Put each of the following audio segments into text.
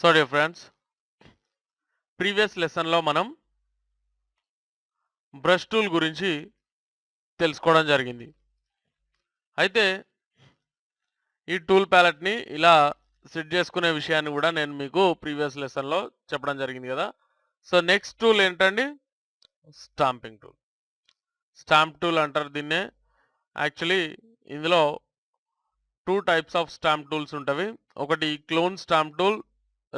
So dear friends, previous లెసన్లో మనం brush tool గురించి తెలుసుకోవడం జరిగింది. అయితే ఈ టూల్ ప్యాలెట్ని ఇలా సెట్ చేసుకునే విషయాన్ని కూడా నేను మీకు ప్రీవియస్ లెసన్లో చెప్పడం జరిగింది కదా. సో నెక్స్ట్ టూల్ ఏంటండి? Stamping tool. స్టాంప్ టూల్ అంటారు దీన్నే. యాక్చువల్లీ ఇందులో 2 టైప్స్ ఆఫ్ స్టాంప్ టూల్స్ ఉంటవి. ఒకటి క్లోన్ స్టాంప్ టూల్,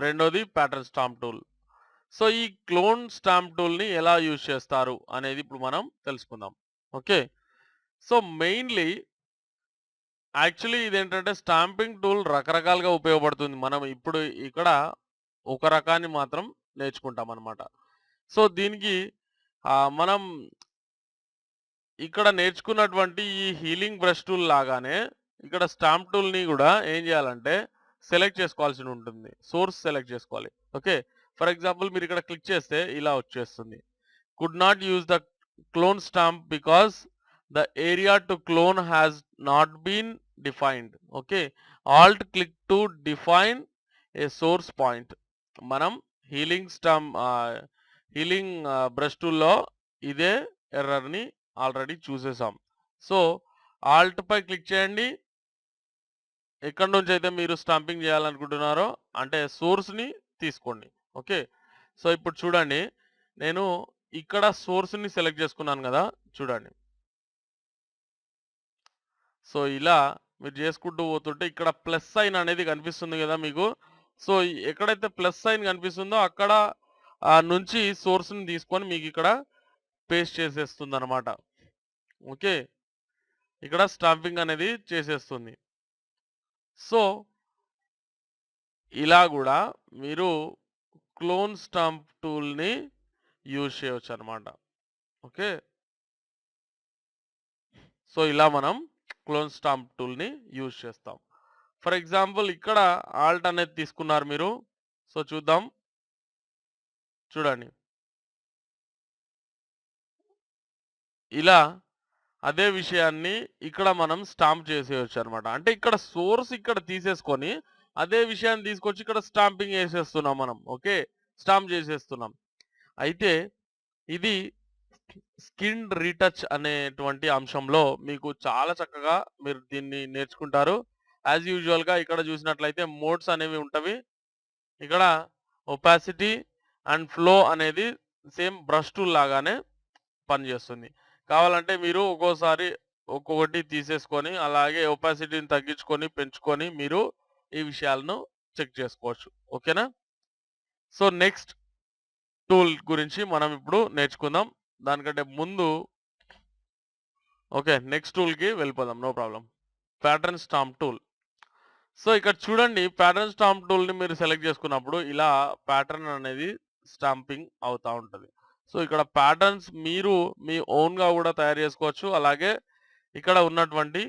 రెండోది ప్యాటర్న్ స్టాంప్ టూల్. సో ఈ క్లోన్ స్టాంప్ టూల్ని ఎలా యూజ్ చేస్తారు అనేది ఇప్పుడు మనం తెలుసుకుందాం. ఓకే. సో మెయిన్లీ యాక్చువల్లీ ఇదేంటంటే స్టాంపింగ్ టూల్ రకరకాలుగా ఉపయోగపడుతుంది. మనం ఇప్పుడు ఇక్కడ ఒక రకాన్ని మాత్రం నేర్చుకుంటాం అన్నమాట. సో దీనికి మనం ఇక్కడ నేర్చుకున్నటువంటి ఈ హీలింగ్ బ్రష్ టూల్ లాగానే ఇక్కడ స్టాంప్ టూల్ని కూడా ఏం చేయాలంటే సెలెక్ట్ చేసుకోవాల్సి ఉంటుంది. సోర్స్ సెలెక్ట్ చేసుకోవాలి. ఓకే. ఫర్ ఎగ్జాంపుల్ మీరు ఇక్కడ క్లిక్ చేస్తే ఇలా వచ్చేస్తుంది. Could not use the clone stamp because the area to clone has not been defined. Okay, alt click to define a source point. మనం హీలింగ్ బ్రష్ టూల్లో ఇదే ఎర్రర్ని already చూసేసాం. So Alt పై click చేయండి. ఎక్కడి నుంచి అయితే మీరు స్టాంపింగ్ చేయాలనుకుంటున్నారో అంటే సోర్స్ని తీసుకోండి. ఓకే. సో ఇప్పుడు చూడండి, నేను ఇక్కడ సోర్స్ని సెలెక్ట్ చేసుకున్నాను కదా, చూడండి. సో ఇలా మీరు చేసుకుంటూ పోతుంటే ఇక్కడ ప్లస్ సైన్ అనేది కనిపిస్తుంది కదా మీకు. సో ఎక్కడైతే ప్లస్ సైన్ కనిపిస్తుందో అక్కడ నుంచి సోర్స్ని తీసుకొని మీకు ఇక్కడ పేస్ట్ చేసేస్తుంది అనమాట. ఓకే. ఇక్కడ స్టాంపింగ్ అనేది చేసేస్తుంది. సో ఇలా కూడా మీరు క్లోన్ స్టాంప్ టూల్ని యూజ్ చేయవచ్చు అనమాట. ఓకే. సో ఇలా మనం క్లోన్ స్టాంప్ టూల్ని యూజ్ చేస్తాం. ఫర్ ఎగ్జాంపుల్ ఇక్కడ ఆల్ట్ అనేది తీసుకున్నారు మీరు. సో చూద్దాం, చూడండి. ఇలా అదే విషయాన్ని ఇక్కడ మనం స్టాంప్ చేసేయచ్చు అనమాట. అంటే ఇక్కడ సోర్స్ ఇక్కడ తీసేసుకొని అదే విషయాన్ని తీసుకొచ్చి ఇక్కడ స్టాంపింగ్ వేసేస్తున్నాం మనం. ఓకే, స్టాంప్ చేసేస్తున్నాం. అయితే ఇది స్కిన్ రీటచ్ అనేటువంటి అంశంలో మీకు చాలా చక్కగా మీరు దీన్ని నేర్చుకుంటారు. యాజ్ యూజువల్గా ఇక్కడ చూసినట్లయితే మోడ్స్ అనేవి ఉంటవి. ఇక్కడ ఒపాసిటీ అండ్ ఫ్లో అనేది సేమ్ బ్రష్ టూల్ లాగానే పనిచేస్తుంది. కావాలంటే మీరు ఒక్కోసారి ఒక్కొక్కటి తీసేసుకొని అలాగే ఒపాసిటీని తగ్గించుకొని పెంచుకొని మీరు ఈ విషయాలను చెక్ చేసుకోవచ్చు. ఓకేనా. సో నెక్స్ట్ టూల్ గురించి మనం ఇప్పుడు నేర్చుకుందాం. దానికంటే ముందు ఓకే, నెక్స్ట్ టూల్కి వెళ్ళిపోదాం. No problem. Pattern stamp tool. So ఇక్కడ చూడండి, ప్యాటర్న్ స్టాంప్ టూల్ని మీరు సెలెక్ట్ చేసుకున్నప్పుడు ఇలా ప్యాటర్న్ అనేది స్టాంపింగ్ అవుతూ ఉంటుంది. సో ఇక్కడ ప్యాటర్న్స్ మీరు మీ ఓన్గా కూడా తయారు చేసుకోవచ్చు. అలాగే ఇక్కడ ఉన్నటువంటి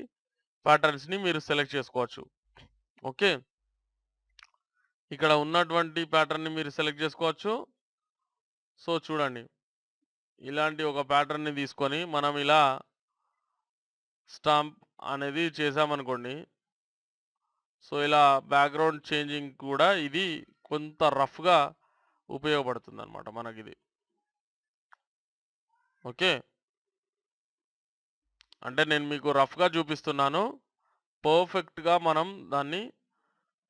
ప్యాటర్న్స్ని మీరు సెలెక్ట్ చేసుకోవచ్చు. ఓకే, ఇక్కడ ఉన్నటువంటి ప్యాటర్న్ని మీరు సెలెక్ట్ చేసుకోవచ్చు. సో చూడండి, ఇలాంటి ఒక ప్యాటర్న్ని తీసుకొని మనం ఇలా స్టాంప్ అనేది చేసామనుకోండి. సో ఇలా బ్యాక్గ్రౌండ్ చేంజింగ్ కూడా ఇది కొంత రఫ్గా ఉపయోగపడుతుంది అనమాట మనకిది. ఓకే, అంటే నేను మీకు రఫ్గా చూపిస్తున్నాను. పర్ఫెక్ట్గా మనం దాన్ని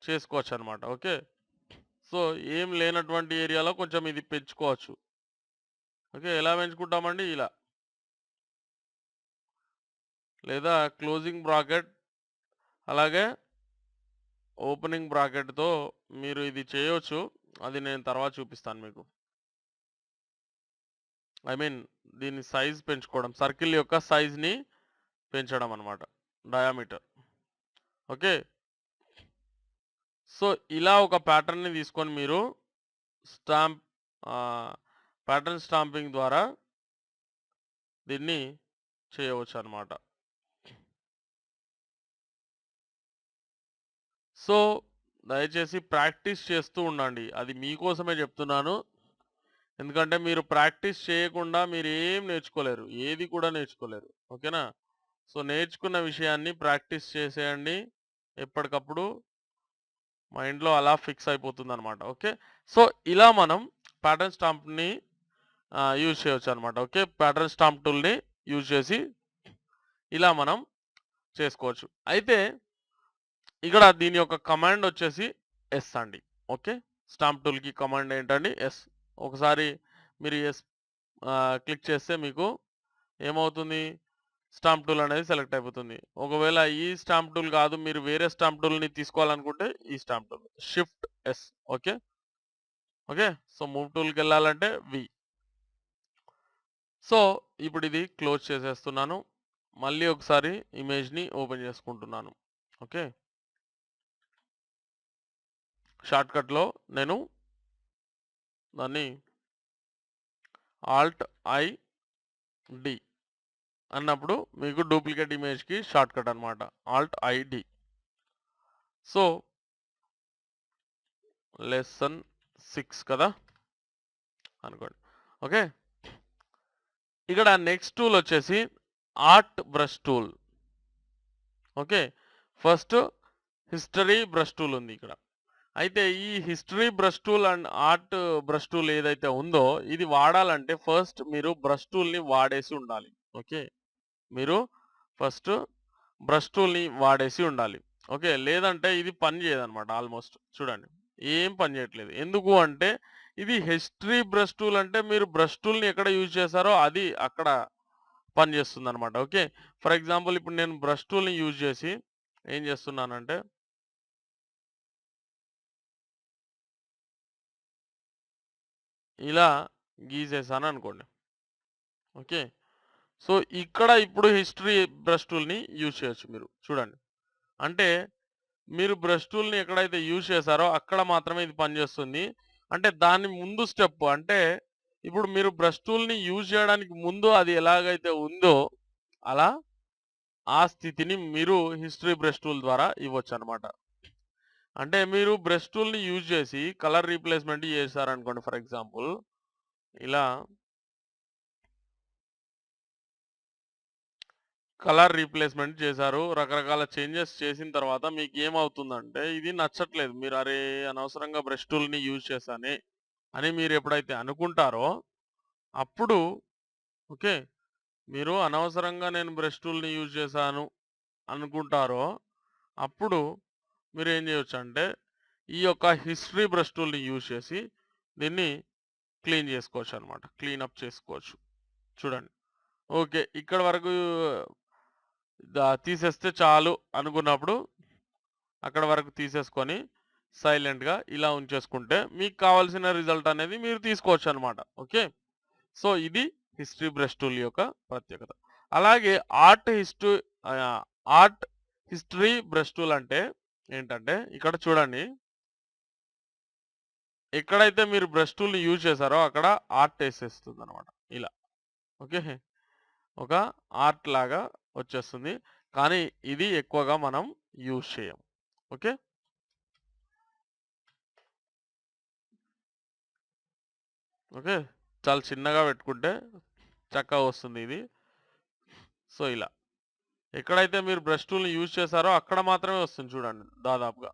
చేసుకోవచ్చు అనమాట. ఓకే. సో ఏం లేనటువంటి ఏరియాలో కొంచెం ఇది పెంచుకోవచ్చు. ఓకే, ఎలా పెంచుకుంటామండి? ఇలా, లేదా క్లోజింగ్ బ్రాకెట్ అలాగే ఓపెనింగ్ బ్రాకెట్తో మీరు ఇది చేయవచ్చు. అది నేను తర్వాత చూపిస్తాను మీకు. ఐ మీన్ దీని సైజ్ పెంచుకోవడం, సర్కిల్ యొక్క సైజ్ని పెంచడం అనమాట, డయామీటర్. ఓకే. సో ఇలా ఒక ప్యాటర్న్ని తీసుకొని మీరు స్టాంప్ ప్యాటర్న్ స్టాంపింగ్ ద్వారా దీన్ని చేయవచ్చు అనమాట. సో దయచేసి ప్రాక్టీస్ చేస్తూ ఉండండి. అది మీకోసమే చెప్తున్నాను. ఎందుకంటే మీరు ప్రాక్టీస్ చేయకుండా మీరు ఏం నేర్చుకోలేరు, ఏది కూడా నేర్చుకోలేరు. ఓకేనా. సో నేర్చుకున్న విషయాన్ని ప్రాక్టీస్ చేసేయండి ఎప్పటికప్పుడు. మైండ్‌లో అలా ఫిక్స్ అయిపోతుందనమాట. ఓకే. సో, ఇలా మనం ప్యాటర్న్ స్టాంప్‌ని యూజ్ చేయొచ్చనమాట. ఓకే. ప్యాటర్న్ స్టాంప్ టూల్‌ని యూజ్ చేసి ఇలా మనం చేసుకోవచ్చు. అయితే ఇక్కడ దీని యొక్క కమాండ్ వచ్చేసి ఎస్ అండి. ఓకే. స్టాంప్ టూల్‌కి కమాండ్ ఏంటండి? ఎస్. ఒకసారి మీరు ఎస్ క్లిక్ చేస్తే మీకు ఏమవుతుంది? స్టాంప్ టూల్ అనేది సెలెక్ట్ అయిపోతుంది. ఒకవేళ ఈ స్టాంప్ టూల్ కాదు, మీరు వేరే స్టాంప్ టూల్‌ని తీసుకోవాలనుకుంటే ఈ stamp tool. Shift S. Okay. Okay. So, move టూల్‌కెళ్ళాలంటే వి. సో, ఇప్పుడు ఇది క్లోజ్ చేసేస్తున్నాను. మళ్ళీ ఒకసారి ఇమేజ్‌ని ఓపెన్ చేసుకుంటున్నాను. ఓకే. షార్ట్‌కట్‌లో నేను దాన్ని ఆల్ట్ ఐ డి అన్నప్పుడు మీకు డూప్లికేట్ ఇమేజ్‌కి షార్ట్‌కట్ అన్నమాట. Alt I D. So, lesson 6 కదా! అనుకోండి. ఓకే. ఇక్కడ నెక్స్ట్ టూల్ వచ్చేసి art brush tool. Okay. First history brush tool ఉంది ఇక్కడ. అయితే ఈ history brush tool and art brush tool ఏదైతే ఉందో ఇది వాడాలంటే ఫస్ట్ మీరు బ్రష్ టూల్‌ని వాడేసి ఉండాలి. ఓకే. మీరు ఫస్ట్ బ్రష్ టూల్‌ని వాడేసి ఉండాలి. ఓకే. లేదంటే ఇది పని చేయదనమాట ఆల్‌మోస్ట్. చూడండి. ఏం పని చేయట్లేదు. ఎందుకు అంటే ఇది హిస్టరీ బ్రష్ టూల్ అంటే మీరు బ్రష్ టూల్‌ని ఎక్కడ యూజ్ చేశారో అది అక్కడ పనిచేస్తుందనమాట. ఓకే. ఫర్ ఎగ్జాంపుల్ ఇప్పుడు నేను బ్రష్ టూల్‌ని యూజ్ చేసి ఏం చేస్తున్నానంటే ఇలా గీసేసాననుకోండి. ఓకే. సో, ఇక్కడ ఇప్పుడు హిస్టరీ బ్రష్ టూల్‌ని యూజ్ చేయొచ్చు మీరు. చూడండి. అంటే మీరు బ్రష్ టూల్‌ని ఎక్కడైతే యూజ్ చేశారో అక్కడ మాత్రమే ఇది పనిచేస్తుంది. అంటే దాని ముందు స్టెప్ అంటే ఇప్పుడు మీరు బ్రష్ టూల్‌ని యూజ్ చేయడానికి ముందు అది ఎలాగైతే ఉందో అలా ఆ స్థితిని మీరు హిస్టరీ బ్రష్ టూల్ ద్వారా ఇవ్వొచ్చనమాట. అంటే మీరు బ్రష్ టూల్‌ని యూజ్ చేసి కలర్ రీప్లేస్‌మెంట్ చేశారనుకోండి ఫర్ ఎగ్జాంపుల్ ఇలా కలర్ రీప్లేస్‌మెంట్ చేశారు. రకరకాల చేంజెస్ చేసిన తర్వాత మీకేమవుతుందంటే ఇది నచ్చట్లేదు. మీరు అరే! అనవసరంగా బ్రష్ టూల్‌ని యూజ్ చేశానే అని మీరు ఎప్పుడైతే అనుకుంటారో అప్పుడు ఓకే. మీరు అనవసరంగా నేను బ్రష్ టూల్‌ని యూజ్ చేశాను అనుకుంటారో అప్పుడు మీరేం చేయొచ్చంటే ఈ యొక్క హిస్టరీ బ్రష్ టూల్‌ని యూజ్ చేసి దీన్ని క్లీన్ చేసుకోవచ్చనమాట. క్లీనప్ చేసుకోవచ్చు. చూడండి. ఓకే. ఇక్కడి వరకు తీసేస్తే చాలు అనుకున్నప్పుడు అక్కడ వరకు తీసేసుకొని సైలెంట్‌గా ఇలా ఉంచేసుకుంటే మీకు కావాల్సిన రిజల్ట్ అనేది మీరు తీసుకోవచ్చనమాట. ఓకే. సో, ఇది హిస్టరీ బ్రష్ టూల్ యొక్క ప్రత్యేకత. అలాగే ఆహ్, ఆర్ట్ హిస్టరీ బ్రష్ టూల్ అంటే ఏంటంటే ఇక్కడ చూడండి. ఎక్కడైతే మీరు బ్రష్ టూల్‌ని యూజ్ చేశారో అక్కడ ఆర్ట్ ఏసేస్తుందనమాట. ఇలా. ఓకే. ఒక ఆర్ట్ లాగా వచ్చేస్తుంది. కానీ ఇది ఎక్కువగా మనం యూజ్ చేయం. ఓకే. ఓకే. చాలా చిన్నగా పెట్టుకుంటే చక్కగా వస్తుంది ఇది. సో, ఇలా. ఎక్కడైతే మీరు బ్రష్ టూల్‌ని యూజ్ చేశారో అక్కడ మాత్రమే వస్తుంది చూడండి దాదాపుగా.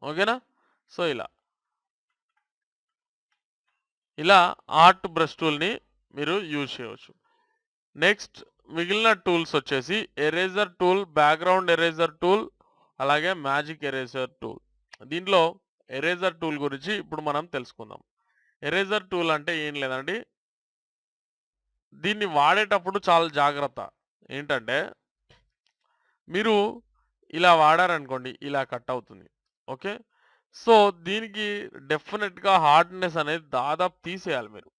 ఓకేనా? సో, ఇలా. ఇలా ఆర్ట్ బ్రష్ టూల్‌ని మీరు యూజ్ చేయవచ్చు. నెక్స్ట్ మిగిలిన టూల్స్ వచ్చేసి eraser tool, background eraser tool, అలాగే మ్యాజిక్ ఎరేజర్ టూల్. దీంట్లో ఎరేజర్ టూల్ గురించి ఇప్పుడు మనం తెలుసుకుందాం. ఎరేజర్ టూల్ అంటే ఏం లేదండి. దీన్ని వాడేటప్పుడు చాలా జాగ్రత్త. ఏంటంటే మీరు ఇలా వాడారనుకోండి ఇలా కట్ అవుతుంది. ఓకే. సో, దీనికి డెఫినిట్‌గా హార్డ్‌నెస్ అనేది దాదాపు తీసేయాలి మీరు.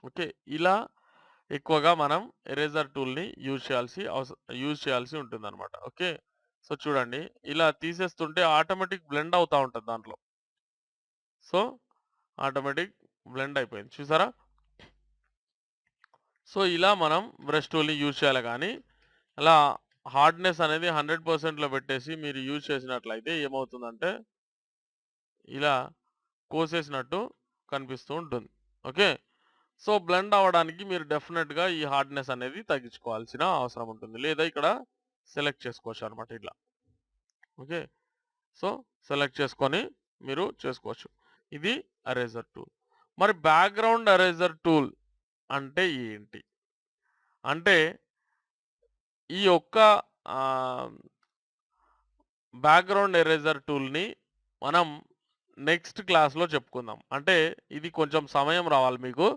ఓకే. ఇలా ఎక్కువగా మనం ఎరేజర్ టూల్‌ని యూజ్ చేయాల్సి ఉంటుందన్నమాట. ఓకే. సో, చూడండి ఇలా తీసేస్తుంటే ఆటోమేటిక్ బ్లెండ్ అవుతా ఉంటది దాంట్లో. సో, ఆటోమేటిక్ బ్లెండ్ అయిపోయింది. చూసారా? సో, ఇలా మనం బ్రష్ టూల్‌ని యూజ్ చేయాలి గానీ, అలా హార్డ్‌నెస్ అనేది 100%లో పెట్టేసి మీరు యూజ్ చేసినట్లయితే ఏమవుతుందంటే, ఇలా కోసేసినట్టు కనిపిస్తూ ఉంటుంది. ఓకే. సో, బ్లెండ్ అవ్వడానికి మీరు డెఫినిట్‌గా ఈ హార్డ్‌నెస్ అనేది తగ్గించుకోవాల్సిన అవసరం ఉంటుంది. లేదా ఇక్కడ సెలెక్ట్ చేసుకోవచ్చనమాట ఇట్లా. ఓకే. సో, సెలెక్ట్ చేసుకొని మీరు చేసుకోవచ్చు. ఇది ఎరేజర్ టూల్. మరి బ్యాక్‌గ్రౌండ్ ఎరేజర్ టూల్ అంటే ఏంటి? అంటే ఈ యొక్క ఆహ్, బ్యాక్‌గ్రౌండ్ ఎరేజర్ టూల్‌ని మనం నెక్స్ట్ క్లాస్‌లో చెప్పుకుందాం. అంటే ఇది కొంచెం సమయం రావాలి మీకు.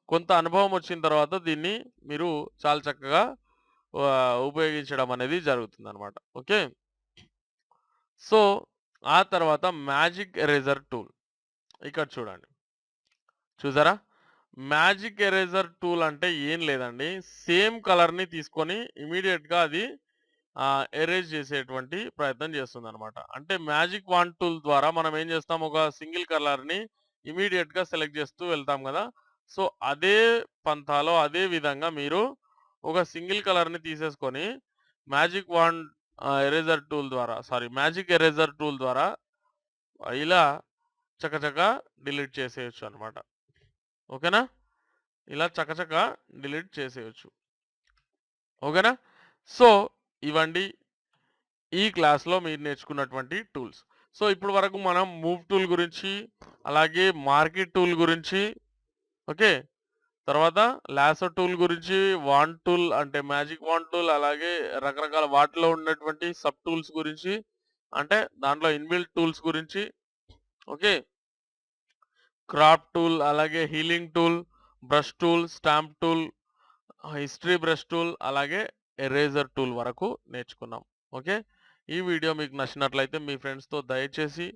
కొంత అనుభవం వచ్చిన తర్వాత దీన్ని మీరు చాలా చక్కగా ఉపయోగించడం అనేది జరుగుతుందనమాట. ఓకే. సో, ఆ తర్వాత మ్యాజిక్ ఎరేజర్ టూల్. ఇక్కడ చూడండి. చూసారా? మ్యాజిక్ ఎరేజర్ టూల్ అంటే ఏం లేదండి. సేమ్ కలర్‌ని తీసుకొని ఇమ్మీడియేట్‌గా అది ఎరేజ్ చేసేటువంటి ప్రయత్నం చేస్తుందనమాట. అంటే మ్యాజిక్ వాండ్ టూల్ ద్వారా మనం ఏం చేస్తాం, ఒక సింగిల్ కలర్‌ని ఇమ్మీడియేట్‌గా సెలెక్ట్ చేస్తూ వెళ్తాం గదా! సో, అదే పంథాలో అదే విధంగా మీరు ఒక సింగిల్ కలర్‌ని తీసేసుకొని మ్యాజిక్ వాండ్ ఎరేజర్ టూల్ ద్వారా మ్యాజిక్ ఎరేజర్ టూల్ ద్వారా ఇలా చకచకా డిలీట్ చేసేయొచ్చు అన్నమాట. ఓకేనా? ఇలా చకచకా డిలీట్ చేసేయొచ్చు. ఓకేనా? సో, ఇవండి ఈ క్లాస్‌లో మీరు నేర్చుకున్నటువంటి టూల్స్. సో, ఇప్పటి వరకు మనం మూవ్ టూల్ గురించి, అలాగే మార్కెట్ టూల్ గురించి, ఓకే. తర్వాత లాసో టూల్ గురించి, వాండ్ టూల్ అంటే మ్యాజిక్ వాండ్ టూల్, అలాగే రకరకాల వాటిలో ఉన్నటువంటి సబ్ టూల్స్ గురించి, అంటే దాంట్లో ఇన్‌బిల్ట్ టూల్స్ గురించి, ఓకే. క్రాఫ్ట్ టూల్, అలాగే healing tool, brush tool, stamp tool, history brush tool, అలాగే ఎరేజర్ టూల్ వరకు నేర్చుకున్నాం. ఓకే. ఈ వీడియో మీకు నచ్చినట్లయితే మీ ఫ్రెండ్స్‌తో దయచేసి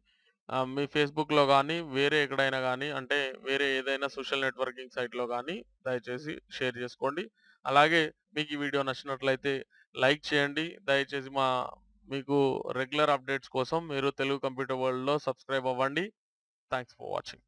మీ ఫేస్‌బుక్‌లో గానీ, వేరే ఎక్కడైనా గానీ, అంటే వేరే ఏదైనా సోషల్ నెట్వర్కింగ్ సైట్‌లో గానీ దయచేసి షేర్ చేసుకోండి. అలాగే మీకు ఈ వీడియో నచ్చినట్లయితే లైక్ చేయండి. దయచేసి మీకు రెగ్యులర్ అప్డేట్స్ కోసం మీరు తెలుగు కంప్యూటర్ వరల్డ్‌లో సబ్స్క్రైబ్ అవ్వండి. Thanks for watching.